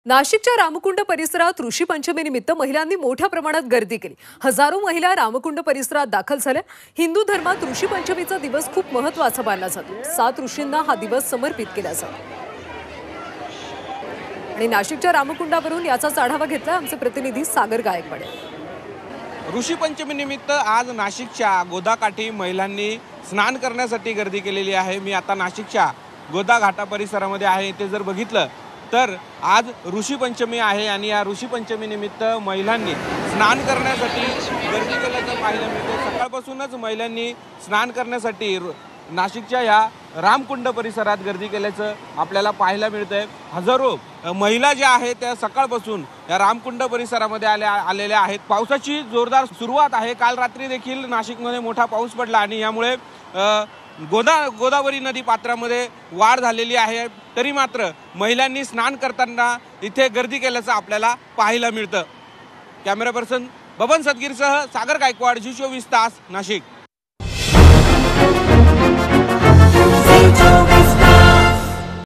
नाशिकच्या रामकुंड परिसरात ऋषी पंचमीनिमित्त महिलांनी मोठ्या प्रमाणात गर्दी केली। हजारो महिला रामकुंड परिसरात दाखल झाल्या। हिंदू धर्मात ऋषी पंचमीचा दिवस खूप महत्त्वाचा मानला जातो। 7 ऋषींना हा दिवस समर्पित केला जातो। आणि नाशिकच्या रामकुंडावरून याचाच आढावा घेतला आमचे प्रतिनिधी सागर गायकवाड। ऋषी पंचमी निमित्त आज नाशिकच्या गोदाकाठी महिलांनी स्नान करण्यासाठी गर्दी केलेली आहे। मी आता नाशिकच्या गोदा घाटा परिसरामध्ये आहे। इथे जर बघितलं तर आज ऋषी पंचमी आहे आणि या ऋषी पंचमी निमित्त महिलांनी स्नान करण्यासाठी गर्दी केल्याचं पाहायला मिळते। सकाळपासूनच महिलांनी स्नान करण्यासाठी नाशिकच्या या रामकुंड परिसरात गर्दी केल्याचं आपल्याला पाहायला मिळतंय। हजारो महिला ज्या आहेत त्या सकाळपासून या रामकुंड परिसरामध्ये आलेल्या आहेत। पावसाची जोरदार सुरुवात आहे। काल रात्री देखील नाशिकमध्ये मोठा पाऊस पडला आणि यामुळे गोदावरी नदी पात्रामध्ये वाढ झालेली आहे। तरी मात्र महिलांनी स्नान करताना इथे गर्दी केल्याचं आपल्याला पाहायला मिळतं। कॅमेरा पर्सन बबन सदगीरसह सागर गायकवाड, जी 24 तास, नाशिक।